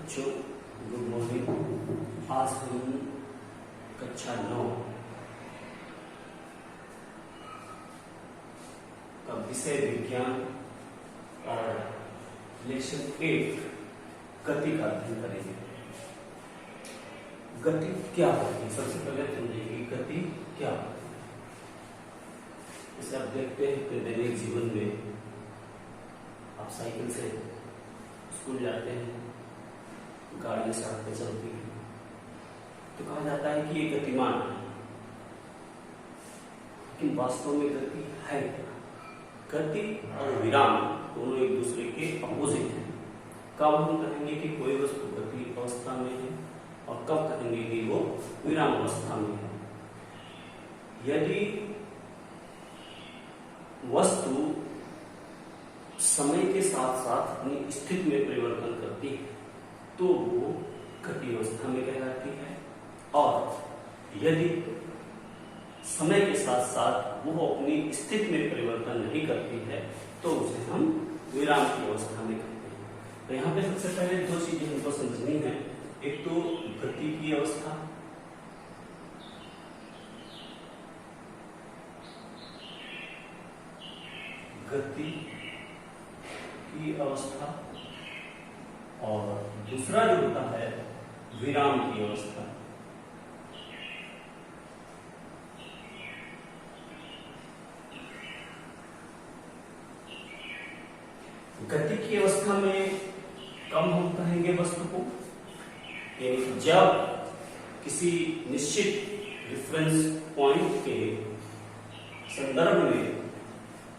बच्चों good morning. आज हम कक्षा 9 का विषय विज्ञान और लेसन 8 गति का अध्ययन करेंगे। गति क्या होती है, सबसे पहले समझेंगे गति क्या होती है। जैसे आप देखते हैं कि दैनिक जीवन में आप साइकिल से स्कूल जाते हैं, गाड़ी सड़क पे चलती है, तो कहा जाता है कि ये गतिमान है, लेकिन वास्तव में गति है क्या? गति और विराम दोनों एक दूसरे के अपोजिट हैं। कब हम कहेंगे कि कोई वस्तु गति अवस्था में है और कब कहेंगे कि वो विराम अवस्था में है। यदि वस्तु समय के साथ साथ अपनी स्थिति में परिवर्तन करती है तो वो गति अवस्था में कहलाती है, और यदि समय के साथ साथ वो अपनी स्थिति में परिवर्तन नहीं करती है तो उसे हम विराम की अवस्था में कहते हैं। तो यहाँ पे सबसे पहले दो चीजें हमको समझनी है। एक तो गति की अवस्था, गति की अवस्था, और दूसरा जो होता है विराम की अवस्था। गति की अवस्था में कम हम कहेंगे वस्तु को, यानी जब किसी निश्चित रेफरेंस पॉइंट के संदर्भ में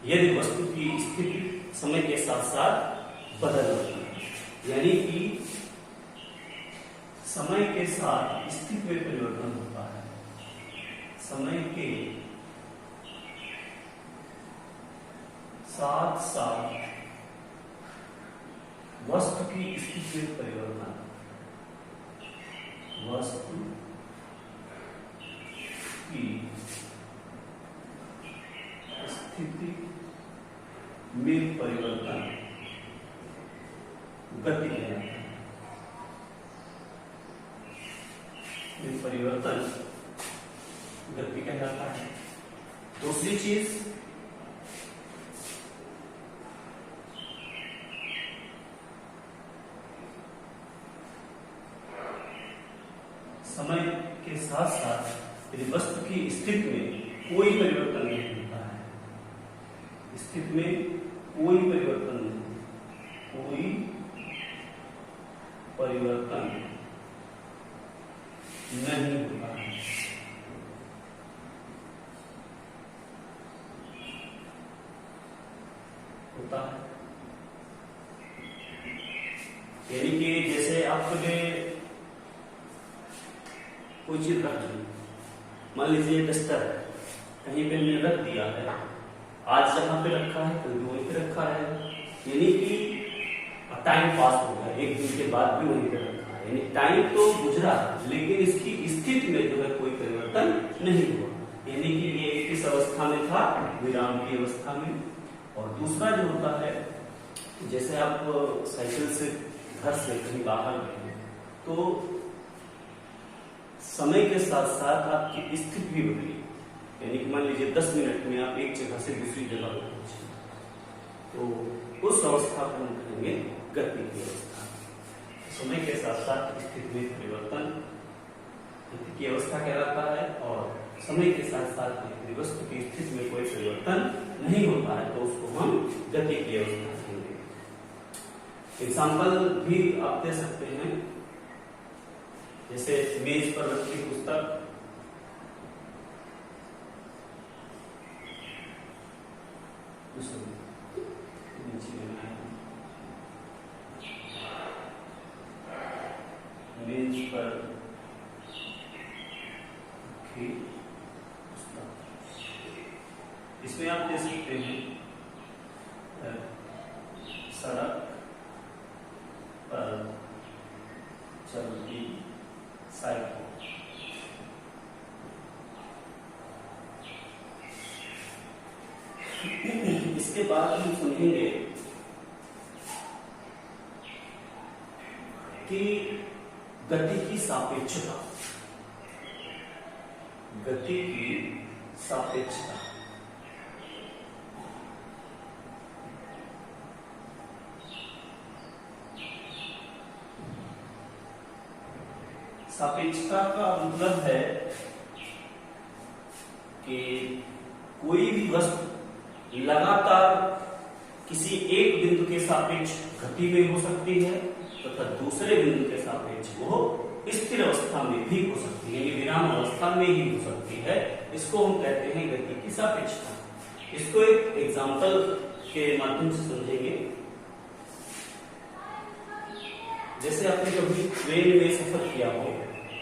यदि वस्तु की स्थिति समय के साथ साथ बदल जाती है, यानी कि समय के साथ स्थिति में परिवर्तन होता है। समय के साथ साथ वस्तु की स्थिति में परिवर्तन, वस्तु की स्थिति में परिवर्तन गति कहलाता है। में परिवर्तन गति कहलाता है। दूसरी चीज समय के साथ साथ यदि वस्तु की स्थिति में कोई परिवर्तन नहीं होता है, स्थिति में कोई परिवर्तन नहीं, कोई परिवर्तन नहीं होता है, होता है। यानी कि जैसे आपने कोई चीज रख ली, मान लीजिए डस्टर कहीं पे हमने रख दिया है, आज जहां पे रखा है कल भी वहीं पे रखा है, यानी कि टाइम पास हो गया, एक दिन के बाद भी वहीं पे रखा है, यानी टाइम तो गुजरा लेकिन इसकी स्थिति में जो है कोई परिवर्तन नहीं हुआ, यानी कि ये किस अवस्था में था? विराम की अवस्था में। और दूसरा जो होता है, जैसे आप साइकिल से घर से कहीं बाहर गए तो समय के साथ साथ आपकी स्थिति भी बदली, यानी कि मान लीजिए 10 मिनट में आप एक जगह से दूसरी जगह पर पहुंचे, तो उस अवस्था को हम कहेंगे गति की अवस्था। समय के साथ साथ स्थिति में परिवर्तन गति की अवस्था कहलाता है, और समय के साथ साथ वस्तु की स्थिति में कोई परिवर्तन नहीं होता है तो उसको हम गति की अवस्था कहेंगे। एग्जाम्पल भी आप दे सकते हैं, जैसे मेज पर रखी पुस्तक, मेज पर रखी पुस्तक, इसमें आप दे सकते हैं सड़क पर चलती साइकिल। इसके बाद हम सुनेंगे कि गति की सापेक्षता, गति की सापेक्षता सापेक्षता का मतलब है कि कोई भी वस्तु लगातार किसी एक बिंदु के सापेक्ष गति में हो सकती है तथा दूसरे बिंदु के सापेक्ष वो स्थिर अवस्था में भी हो सकती है, विराम अवस्था में ही हो सकती है। इसको हम कहते हैं गति की सापेक्षता। इसको एक एग्जांपल के माध्यम से समझेंगे। जैसे आपने कभी ट्रेन में सफर किया हो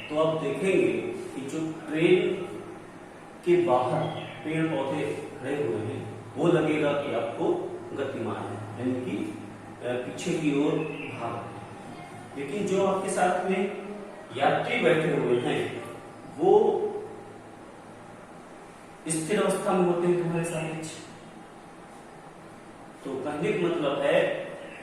तो आप देखेंगे कि जो ट्रेन के बाहर पेड़ पौधे खड़े हुए हैं वो लगेगा कि आपको गतिमान है, यानी कि पीछे की ओर भाग है। लेकिन जो आपके साथ में यात्री बैठे हुए हैं वो स्थिर अवस्था में होते हैं तुम्हारे सापेक्ष। तो कहने का मतलब है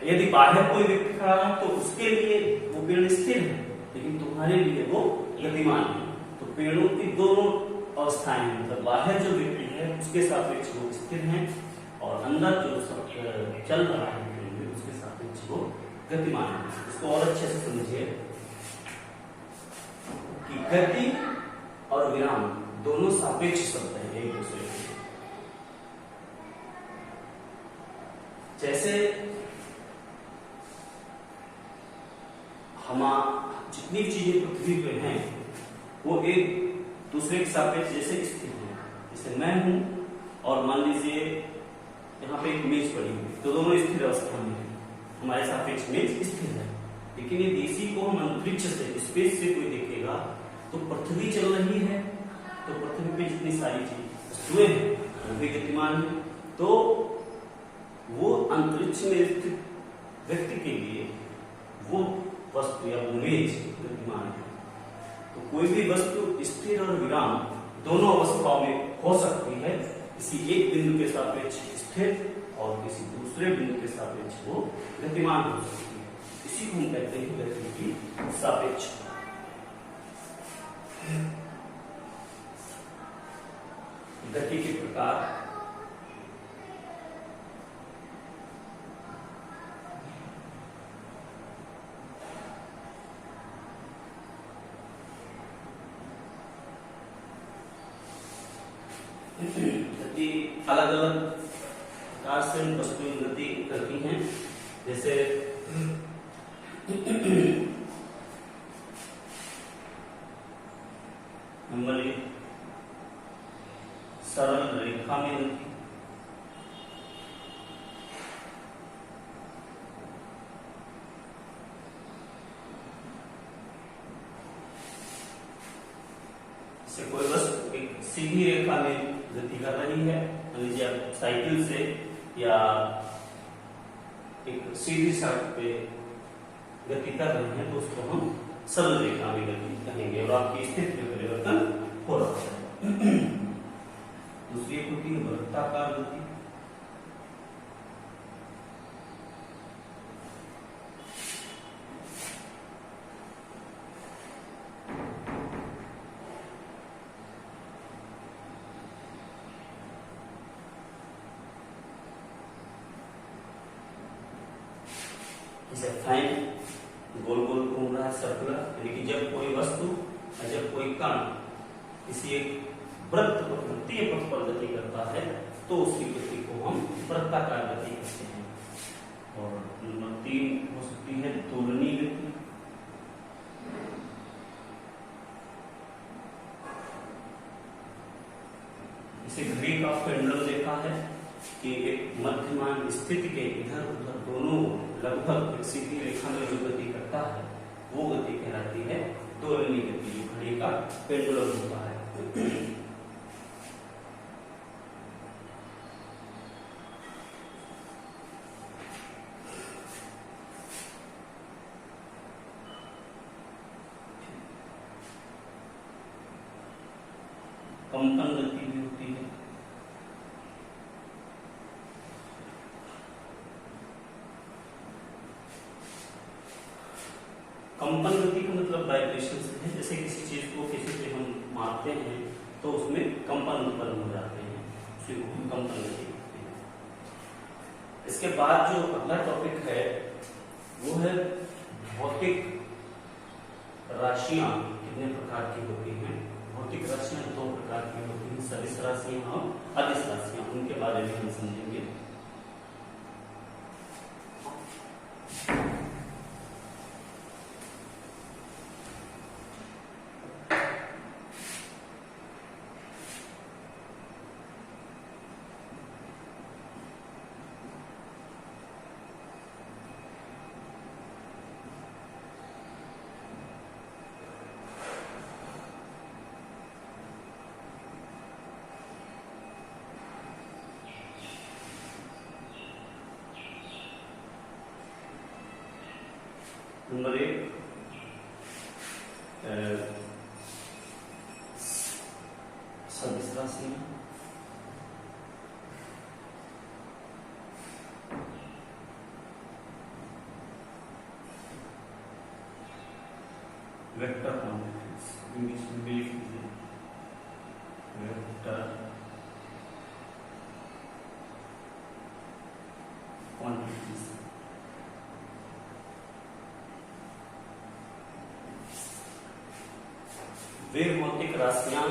यदि बाहर कोई व्यक्ति खड़ा है तो उसके लिए वो पेड़ स्थिर है, लेकिन तुम्हारे लिए वो गतिमान है। तो पेड़ों की दोनों अवस्थाएं हैं, मतलब बाहर जो व्यक्ति है उसके सापेक्ष वो स्थिर है और अंदर जो सब चल रहा है उसके सापेक्ष वो गतिमान है। इसको और अच्छे से समझिए कि गति और विराम दोनों सापेक्ष शब्द हैं एक दूसरे के। जैसे हम जितनी चीजें पृथ्वी पे हैं वो एक दूसरे के सापेक्ष जैसे स्थिर है। जैसे मैं हूं और मान लीजिए यहाँ पे एक मेज पड़ी हुई, तो दोनों स्थिर अवस्था में है, हमारे सापेक्ष मेज स्थिर है। लेकिन यदि इसी को हम अंतरिक्ष से स्पेस से कोई देखेगा तो पृथ्वी चल रही है, तो पृथ्वी पे जितनी सारी वस्तुएं हैं वो भी गतिमान है। तो वो अंतरिक्ष में स्थित व्यक्ति के लिए वो वस्तु या वो मेज गतिमान है। तो कोई भी वस्तु स्थिर और विराम दोनों अवस्थाओं में हो सकती है, किसी एक बिंदु के सापेक्ष स्थिर और किसी दूसरे बिंदु के सापेक्ष वो गतिमान हो सकती है। इसी को हम कहते हैं गति की सापेक्षता। गति के प्रकार गति अलग अलग प्रकार से वस्तुएं गति करती हैं। जैसे नंबर सरल रेखा में गति, जैसे कोई वस्तु एक सीधी रेखा में गति कर रही है, मान लीजिए आप साइकिल से या एक सीधी सड़क पे गति कर रहे हैं तो उसको हम सरल रेखा में गति कहेंगे और आपकी स्थिति में परिवर्तन हो रहा है। दूसरी एक होती है वृत्ताकार गति। जैसे फैन गोल गोल घूम रहा है, सर्कुलर, यानी कि जब कोई वस्तु या जब कोई कण किसी एक वृत्त पर वृत्तीय पथ पर गति करता है तो उसकी गति को हम वृत्ताकार गति कहते हैं। और नंबर 3 हो सकती है दोलनीय गति। इसे घड़ी का पेंडुलम देखा है कि एक मध्यमान स्थिति के इधर उधर दोनों लगभग एक सीधी रेखा में जो गति करता है वो गति कहलाती है दोलनीय गति, जो घड़ी का पेंडुलम होता है। कंपन गति भी होती है। जैसे किसी चीज को किसी से हम मारते हैं तो उसमें कंपन उत्पन्न हो जाते हैं, उसी को हम कंपन कहते हैं। इसके बाद जो अगला टॉपिक है वो है भौतिक राशियां कितने प्रकार की होती हैं। भौतिक राशियां दो प्रकार की होती हैं, सदिश राशियां और अदिश राशियां, उनके बारे में हम समझेंगे। नंबर 1 सदिश राशियां। वेक्टर क्वांटिटीज, इंग्लिश में भी लिख दीजिए वेक्टर क्वांटिटीज। वे भौतिक राशियां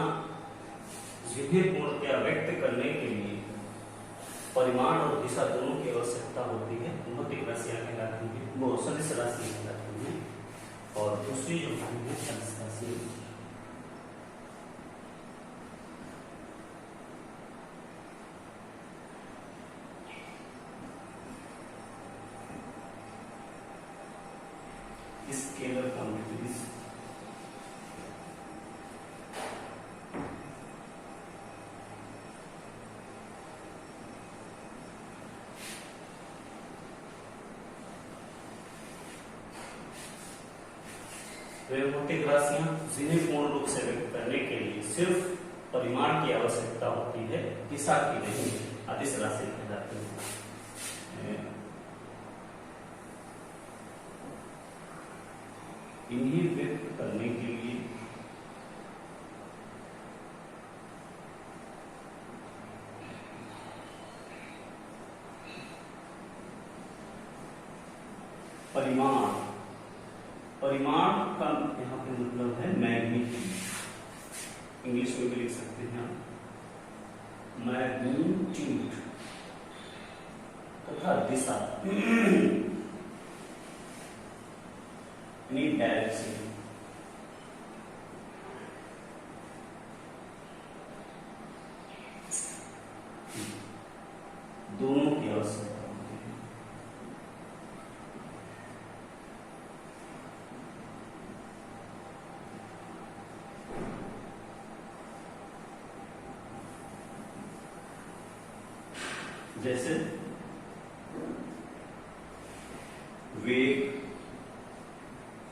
जिन्हें पूर्णतया व्यक्त करने के लिए परिमाण और दिशा दोनों की आवश्यकता होती है, भौतिक राशियां कहलाती हैं, वो सदिश राशि कहलाती हैं। और दूसरी जो है सदिश राशि। Scalar quantities. वे भौतिक राशियां जिन्हें पूर्ण रूप से व्यक्त करने के लिए सिर्फ परिमाण की आवश्यकता होती है, दिशा की नहीं, अदिश राशि कहलाती है। इन्हें व्यक्त करने के लिए परिमाण, परिमाण का यहाँ पे मतलब है मैग्नीट्यूड, इंग्लिश में भी लिख सकते हैं मैग्नीट्यूड, तथा दिशा डायरेक्शन। दोनों की आवश्यकता होती है। जैसे वेग,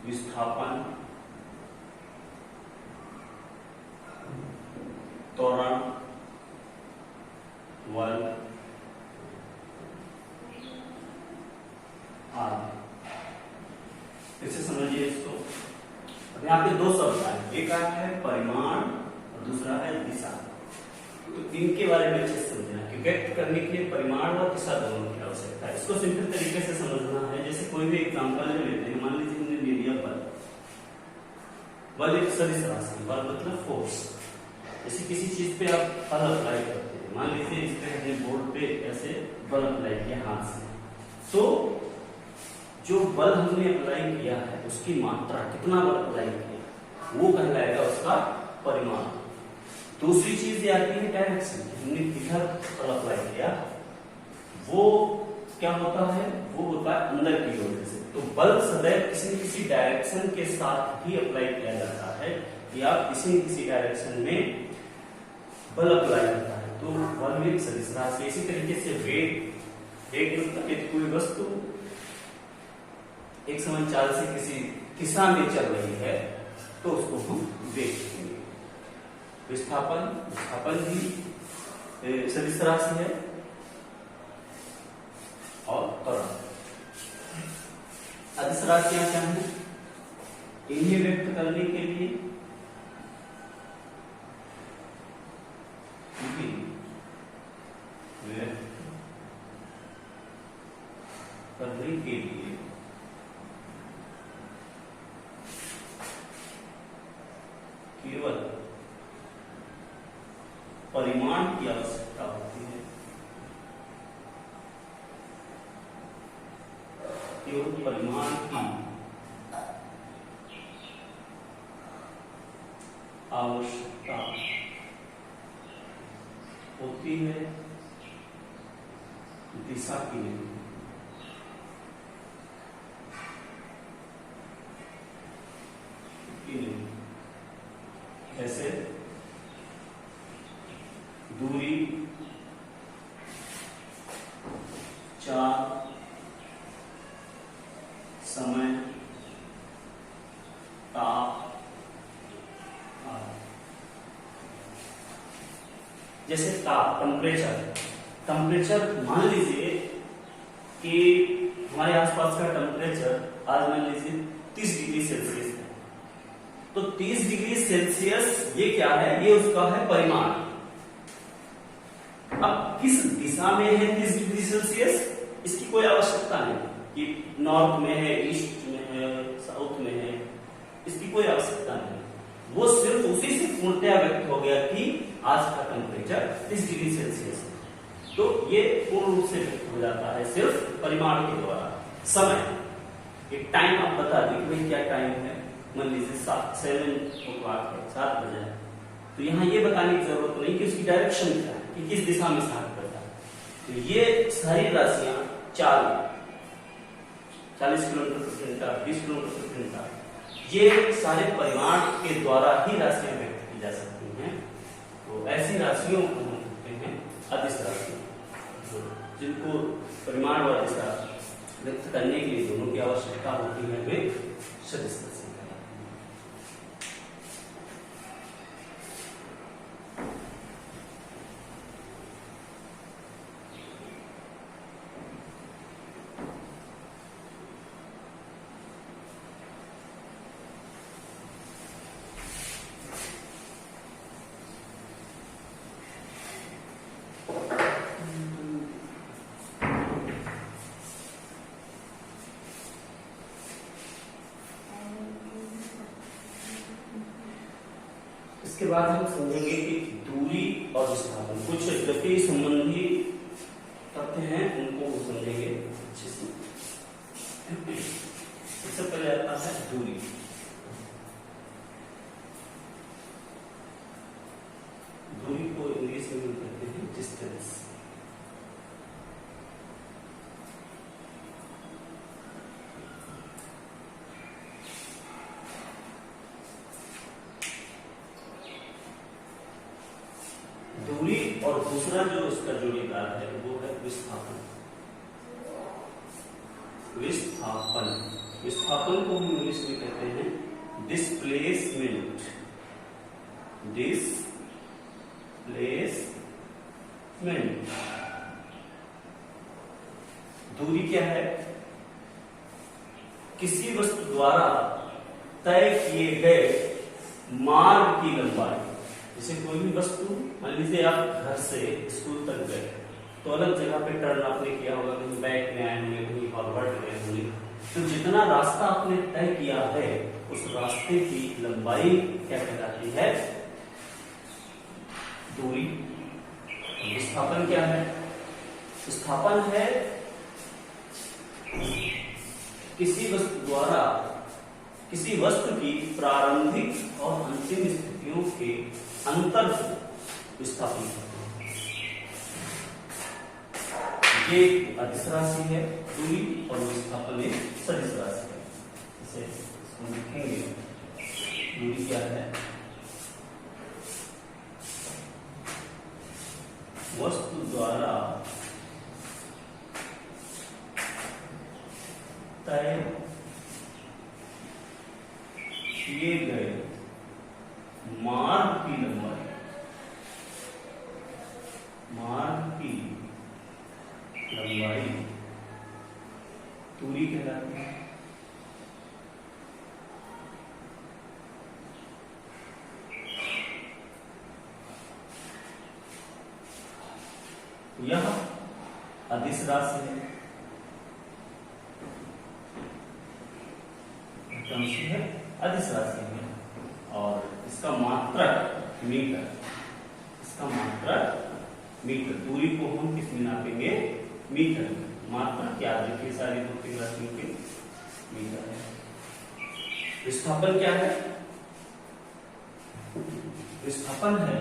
विस्थापन, त्वरण, बल आदि। इसे समझिए इसको। अब यहाँ पे दो शब्द आए, एक आया है परिमाण और दूसरा है दिशा। तो इनके बारे में अच्छे से समझना कि व्यक्त करने के लिए परिमाण और दिशा दोनों की आवश्यकता है। इसको सिंपल तरीके से समझना है। जैसे कोई भी एग्जांपल लेते हैं, मान लीजिए हमने ले लिया बल। बल एक सदिश राशि, बल मतलब फोर्स। जैसे किसी चीज पे आप बल अप्लाई करते हैं, मान लीजिए इस पे हमने बोर्ड पे ऐसे बल अप्लाई किया हाथ से, तो जो बल हमने अप्लाई किया है उसकी मात्रा, कितना बल अप्लाई किया, वो कहलाएगा उसका परिमाण। दूसरी चीज आती है डायरेक्शन, हमने किधर बल अप्लाई किया, वो क्या होता है, वो होता है अंदर की ओर से। तो बल सदैव किसी न किसी डायरेक्शन के साथ ही अप्लाई किया जाता है, या किसी न किसी डायरेक्शन में बल अप्लाई होता है, तो बल में सदिश राशि। इसी तरीके से वेग, वेग मतलब यदि कोई वस्तु एक समान चाल से किसी दिशा में चल रही है तो उसको हम वेग कहेंगे। विस्थापन, विस्थापन भी सदिश राशि है। और त्वरण, अदिश राशियां क्या है, इन्हें व्यक्त करने के लिए करने के लिए केवल परिमाण की आवश्यकता होती है, केवल परिमाण की आवश्यकता होती है, दिशा की नहीं। कैसे? दूरी, चाल, समय, ताप आदि। जैसे ताप, टेम्परेचर मान लीजिए कि हमारे आसपास का टेम्परेचर आज मान लीजिए 30 डिग्री सेल्सियस है, तो 30 डिग्री सेल्सियस ये क्या है? ये उसका है परिमाण। अब किस दिशा में है 30 डिग्री सेल्सियस, इसकी कोई आवश्यकता नहीं कि नॉर्थ में है, ईस्ट में है, साउथ में है, इसकी कोई आवश्यकता नहीं। वो सिर्फ उसी से पूर्णतया व्यक्त हो गया कि आज का टेम्परेचर 30 डिग्री सेल्सियस है, तो ये पूर्ण रूप से व्यक्त हो जाता है सिर्फ परिमाण के द्वारा। समय, एक टाइम आप बता दें कि क्या टाइम है, मान लीजिए 7 बजे, तो यहाँ ये बताने की जरूरत नहीं कि उसकी डायरेक्शन क्या है, कि किस दिशा में स्टार्ट करता है। तो ये सारी राशियां 40 किलोमीटर प्रति घंटा, 20 किलोमीटर प्रति घंटा, ये सारे परिमाण के द्वारा ही राशियां व्यक्त की जा सकती हैं। तो ऐसी राशियों को हम कहते हैं अदिश राशियां, जिनको परिमाण व दिशा व्यक्त करने के लिए दोनों की आवश्यकता होती है, वे सदिश राशि। इसके बाद हम समझेंगे कि दूरी और विस्थापन, कुछ गति संबंधी तथ्य हैं, उनको समझेंगे अच्छे से। सबसे पहले आता है दूरी। दूरी को इंग्लिश में कहते हैं डिस्टेंस। दूरी और दूसरा जो इसका जोड़ीदार है वो है विस्थापन। विस्थापन को हम इंग्लिश में कहते हैं डिस्प्लेसमेंट। दूरी क्या है? किसी वस्तु द्वारा तय किए गए मार्ग की लंबाई। जैसे कोई भी वस्तु, मान लीजिए आप घर से स्कूल तक गए, तो अलग जगह पे टर्न आपने किया होगा, कहीं बैक में आए होंगे, कहीं फॉरवर्ड गए होंगे, तो जितना रास्ता आपने तय किया है उस रास्ते की लंबाई क्या कहलाती है? दूरी। विस्थापन क्या है? विस्थापन है किसी वस्तु द्वारा किसी वस्तु की प्रारंभिक और अंतिम स्थितियों के अंतर को विस्थापन करते हैं। ये अदिश राशि है दूरी, और विस्थापन एक सदिश राशि है। इसे इसको लिखेंगे। दूरी क्या है? वस्तु द्वारा तय किए गए मार्ग की लंबाई, दूरी कहलाती है। यह अदिश राशि है। कौन सी है? अदिश राशि है। और इसका मात्रक मीटर, इसका मात्रक मीटर। दूरी को हम किस में नापेंगे? मीटर। मात्रक याद रखिए सारी भौतिक राशियों के मीटर है। विस्थापन क्या है? विस्थापन है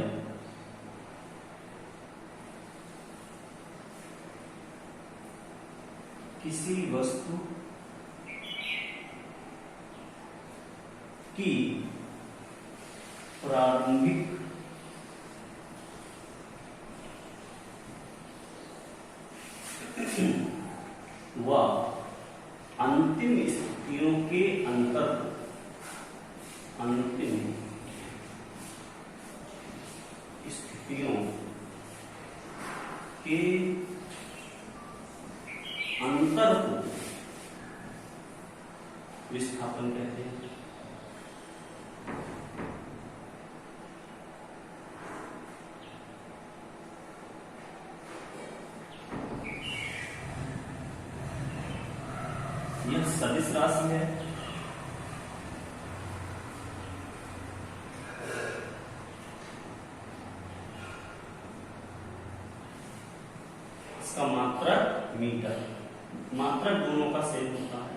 किसी वस्तु की प्रारंभिक व अंतिम स्थितियों के अंतर, अंतिम स्थितियों के अंतर को विस्थापन कहते हैं। यह सदिश राशि है। इसका मात्रक मीटर। मात्रक दोनों का सेम होता है।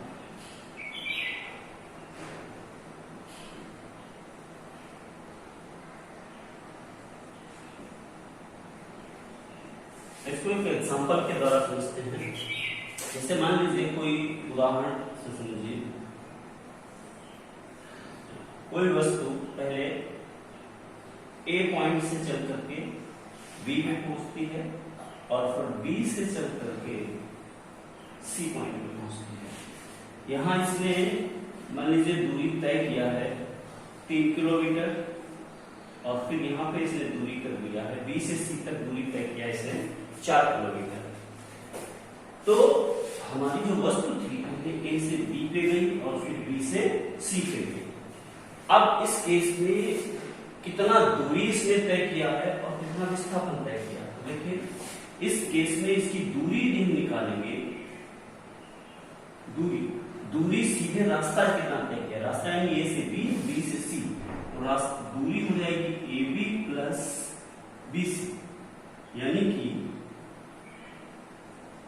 इसको एक एग्जांपल के द्वारा समझते हैं। जैसे मान लीजिए कोई उदाहरण से समझिए, कोई वस्तु पहले ए पॉइंट से चल करके बी में पहुंचती है और फिर बी से चल करके सी पॉइंट में पहुंचती है। यहां इसने मान लीजिए दूरी तय किया है 3 किलोमीटर और फिर यहाँ पे इसने दूरी कर दिया है बी से सी तक दूरी तय किया इसने 4 किलोमीटर। तो हमारी जो वस्तु थी पहले ए से बी पे गई और फिर बी से सी पे गई। अब इस केस में कितना दूरी इसने तय किया है और कितना विस्थापन तय किया। तो देखिए इस केस में इसकी दूरी हम निकालेंगे। दूरी सीधे रास्ता कितना तय किया, रास्ता यानी ए से बी, बी से सी, तो दूरी हो जाएगी A B plus B C, यानी कि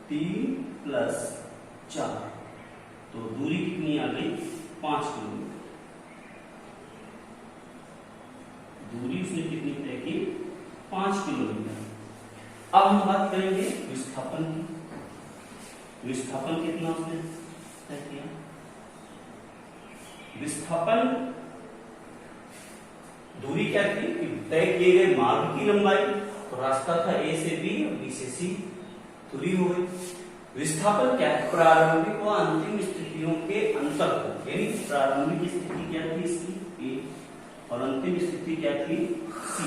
3 प्लस 4, तो दूरी कितनी आ गई? 5 किलोमीटर। दूरी उसने कितनी तय की? 5 किलोमीटर। अब हम बात करेंगे विस्थापन की। विस्थापन कितना उसने तय किया? विस्थापन दूरी क्या थी? तय किए गए मार्ग की लंबाई, तो रास्ता था ए से बी और बी से सी, दूरी हो गई। विस्थापन क्या है? प्रारंभिक व अंतिम स्थितियों के अंतर को, यानी प्रारंभिक स्थिति क्या थी इसकी? ए, और अंतिम स्थिति क्या थी? सी।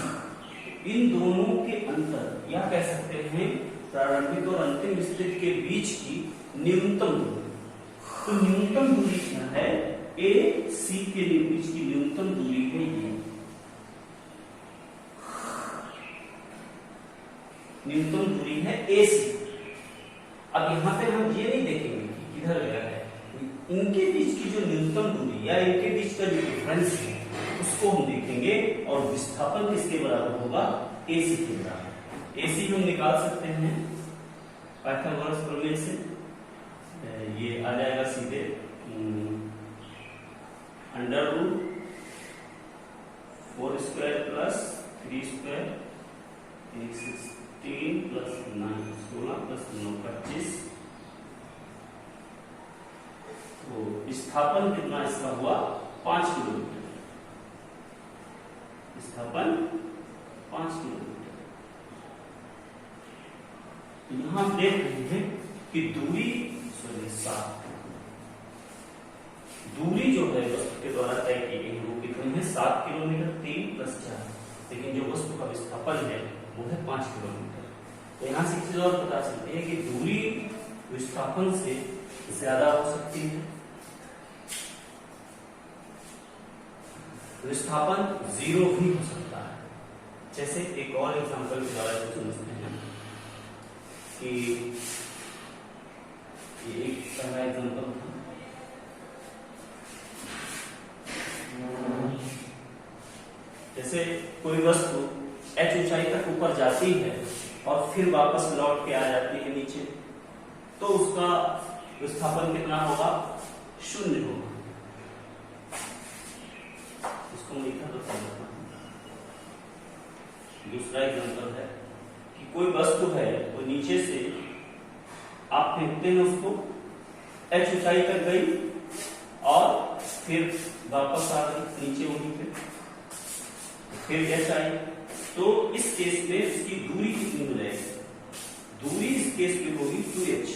इन दोनों के अंतर या कह सकते हैं प्रारंभिक और अंतिम स्थिति के बीच की न्यूनतम दूरी। तो न्यूनतम दूरी क्या है? ए सी के बीच की न्यूनतम दूरी है ये। न्यूनतम दूरी है ए सी। अब यहां पे हम ये नहीं देखेंगे कि किधर गया है, इनके बीच की जो न्यूनतम दूरी या इनके बीच का जो डिफरेंस है उसको हम देखेंगे और विस्थापन किसके बराबर होगा? ए सी के बराबर। ए सी हम निकाल सकते हैं पाइथागोरस प्रमेय से। ये आ जाएगा सीधे under root 4 square plus 3 square 16 plus 9 16 plus 9 25। तो विस्थापन कितना इसका हुआ? 5 किलोमीटर। विस्थापन 5 किलोमीटर। यहां देख रहे हैं कि दूरी 7 दूरी जो है वस्तु के द्वारा तय की गई वो कितनी है? 7 किलोमीटर 3 प्लस 4, लेकिन जो वस्तु का विस्थापन है वो है 5 किलोमीटर। तो यहाँ से एक चीज और पता चलती है कि दूरी विस्थापन से ज्यादा हो सकती है। विस्थापन 0 भी हो सकता है। जैसे एक और एग्जांपल के द्वारा समझते हैं कि ये एक पहला एग्जांपल था। कोई वस्तु h ऊंचाई तक ऊपर जाती है और फिर वापस लौट के आ जाती है नीचे, तो उसका विस्थापन कितना होगा? 0 होगा। इसको मैं लिखा बता देता हूं। दूसरा एग्जांपल है कि कोई वस्तु है, वो नीचे से आप फेंकते हैं उसको, h ऊंचाई तक गई और फिर वापस आ गई नीचे वहीं पे, फिर h आई, तो इस केस में इसकी दूरी कितनी हो जाएगी? दूरी इस केस में होगी 2h।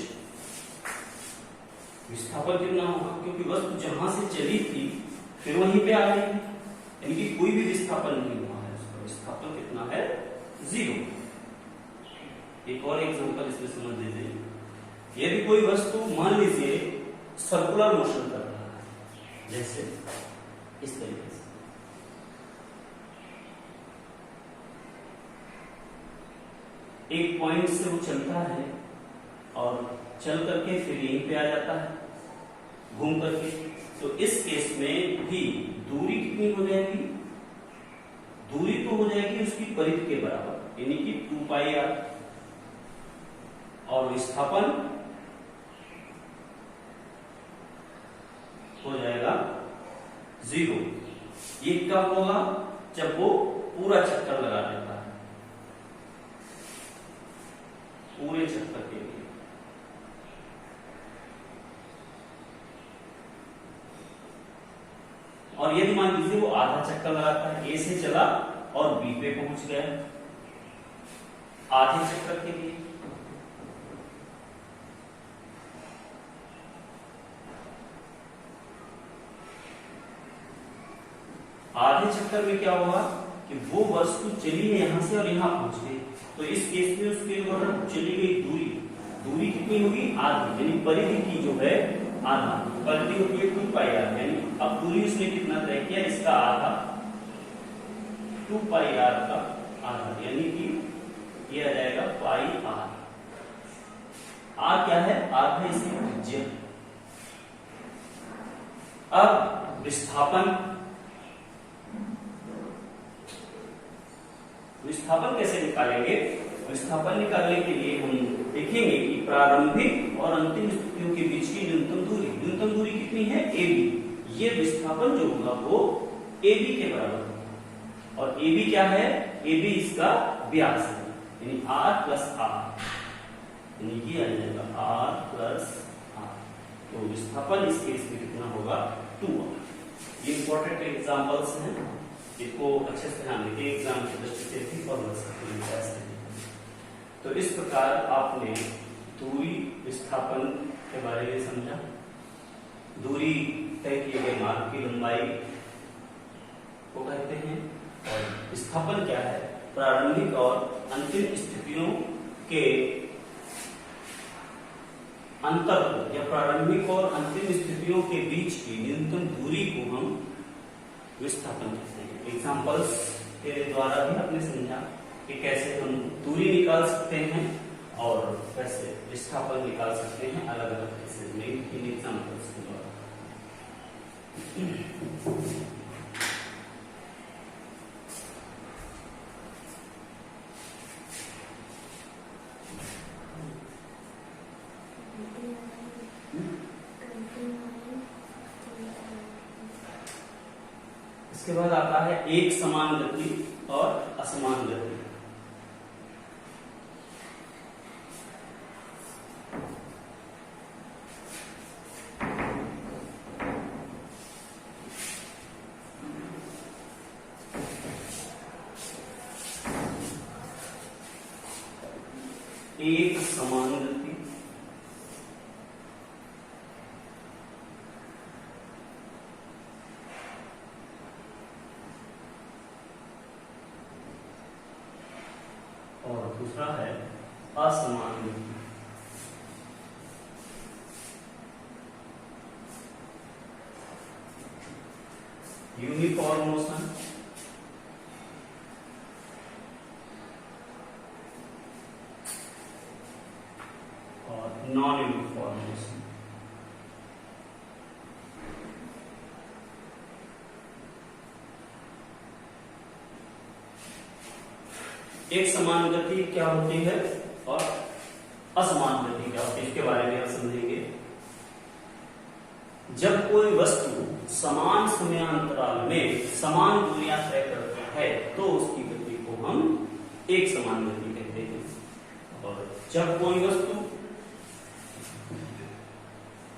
विस्थापन कितना होगा? क्योंकि वस्तु जहां से चली थी फिर वहीं पे आ गई, यानी कि कोई भी विस्थापन नहीं हुआ है, उसका विस्थापन कितना है? 0। एक और एग्जांपल इसमें समझ लीजिए। यदि कोई वस्तु मान लीजिए सर्कुलर मोशन कर रहा है, जैसे इस तरीके से, एक पॉइंट से वो चलता है और चल करके फिर यहीं पे आ जाता है घूम करके, तो इस केस में भी दूरी कितनी हो जाएगी? दूरी तो हो जाएगी उसकी परिधि के बराबर, यानी कि 2πr, और विस्थापन हो जाएगा 0। ये कब होगा? जब वो पूरा चक्कर लगा देता है, पूरे चक्कर के लिए। और यदि मान लीजिए वो आधा चक्कर लगाता है, ए से चला और बी पे पहुंच गया आधे चक्कर के लिए, आधे चक्कर में क्या होगा कि वो वस्तु चली है यहां से और यहां पहुंच गई, तो इस केस में उसके द्वारा चली गई दूरी कितनी होगी? आधी, यानी परिधि की जो है आधा, परिधि होती है 2πr, यानी अब दूरी उसने कितना तय किया? इसका आधा, 2πr का आधा, यानी कि ये आ जाएगा πr। r क्या है? r है इसकी त्रिज्या। अब विस्थापन कैसे निकालेंगे? विस्थापन निकालने के लिए हम देखेंगे कि प्रारंभिक और अंतिम स्थितियों के बीच की न्यूनतम दूरी कितनी है? AB। ये विस्थापन जो होगा वो AB के बराबर होगा, और AB क्या है? AB इसका व्यास है, यानी R प्लस R, यानी कि आ जाएगा R प्लस R। तो विस्थापन इस केस में कितना होगा? 2R। ये इंपॉर्टेंट एग्जांपल्स हैं, इसको अच्छे से ध्यान रखिए, एग्जाम की दृष्टि से भी फॉलो सकते हैं। तो इस प्रकार आपने दूरी विस्थापन के बारे में समझा। दूरी तय किए गए मार्ग की लंबाई को कहते हैं, और विस्थापन क्या है? प्रारंभिक और अंतिम स्थितियों के अंतर को, या प्रारंभिक और अंतिम स्थितियों के बीच की न्यूनतम दूरी को हम विस्थापन कहते हैं। एग्जाम्पल्स के द्वारा भी आपने समझा कि कैसे हम दूरी निकाल सकते हैं और कैसे विस्थापन निकाल सकते हैं अलग अलग केसेस में इन एग्जाम्पल्स के द्वारा। इसके बाद आता है एक समान गति और असमान गति। एक समान गति और दूसरा है असमान गति। यूनिफॉर्म मोशन और नॉन यूनिफॉर्म मोशन। एक समान गति क्या होती है और असमान गति क्या होती है, इसके बारे में आप समझेंगे। जब कोई वस्तु समान समयांतराल में समान दूरियां तय करती है तो उसकी गति को हम एक समान गति कहते हैं। और जब कोई वस्तु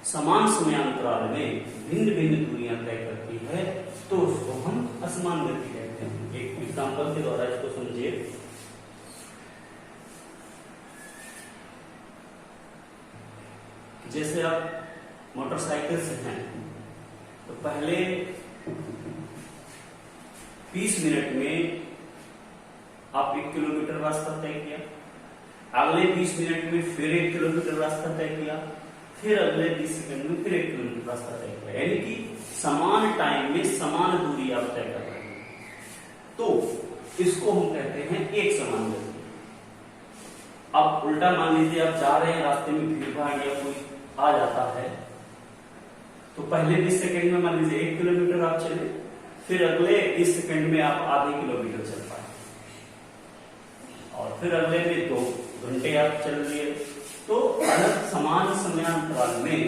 समान समयांतराल में भिन्न भिन्न दूरियां तय करती है तो उसको हम असमान गति कहते हैं। एक एग्जांपल के द्वारा इसको समझिए। जैसे आप मोटरसाइकिल से हैं तो पहले 20 मिनट में आप 1 किलोमीटर रास्ता तय किया, अगले 20 मिनट में फिर 1 किलोमीटर रास्ता तय किया, फिर अगले 20 सेकंड में फिर 1 किलोमीटर रास्ता तय किया, यानी कि समान टाइम में समान दूरी आप तय कर रहे हैं, तो इसको हम कहते हैं एक समान गति। अब उल्टा मान लीजिए आप जा रहे हैं, रास्ते में भीड़ भाड़ या कोई आ जाता है तो पहले 20 सेकंड में मान लीजिए 1 किलोमीटर आप चले, फिर अगले 20 सेकंड में आप आधे किलोमीटर चल पाए, और फिर अगले में 2 घंटे आप चल लिए। तो अलग समान समयांतराल में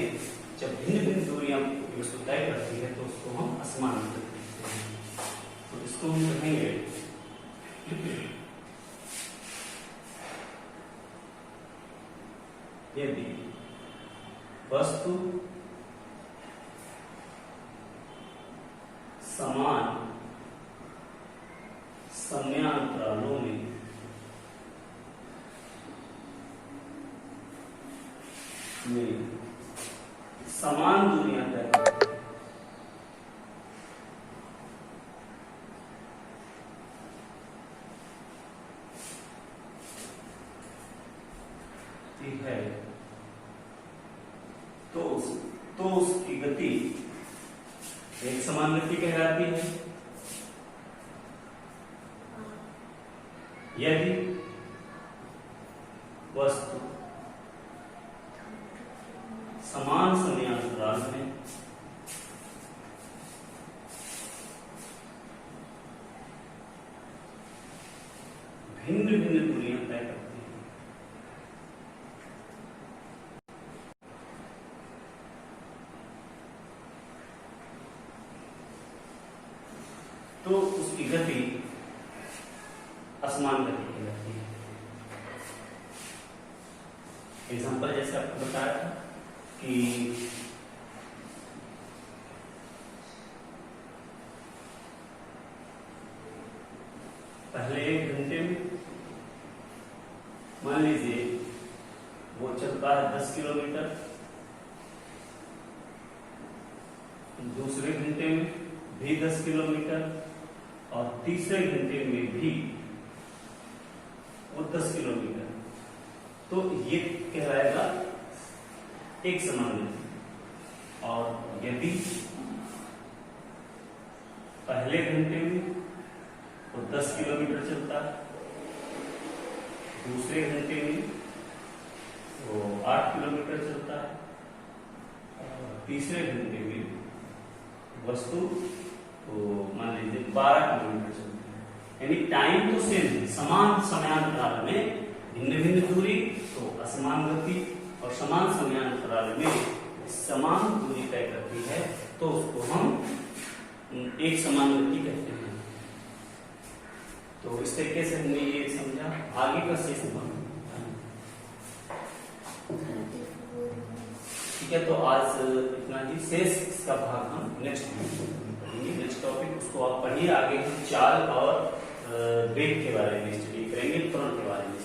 जब भिन्न भिन्न दूरियां वस्तु तय करती है तो उसको हम असमान गति कहते हैं। तो इसको हम कहेंगे यदि वस्तु समान समयांतरालों में समान दूरियां तय करती है तो उसकी गति एक समान गति कहलाती है। यदि वस्तु समान समयांतराल में भिन्न भिन्न दूरियां तय करती है तो उसकी गति असमान गति कहलाती है। एग्जाम्पल जैसे आपको बताया था कि पहले 1 घंटे में मान लीजिए वो चलता है 10 किलोमीटर, दूसरे घंटे में भी 10 किलोमीटर और तीसरे घंटे में भी वो 10 किलोमीटर, तो ये कहलाएगा एक समान गति। और यदि पहले घंटे में वो 10 किलोमीटर चलता है, दूसरे घंटे में वो 8 किलोमीटर चलता है और तीसरे घंटे में वस्तु तो मान लीजिए 12 किलोमीटर चलती है, यानी टाइम तो सेम है, समान समयांतराल में भिन्न भिन्न दूरी तो असमान गति, और समान समयांतराल में समान दूरी तय करती है तो उसको हम एक समान गति कहते हैं। तो इस तरीके से हमने ये समझा। आगे का शेष ठीक है, तो आज इतना ही। शेष इसका भाग हम नेक्स्ट पढ़ेंगे। नेक्स्ट टॉपिक उसको आप पढ़िए, आगे हम चाल और वेग के बारे में स्टडी करेंगे, त्वरण के बारे में।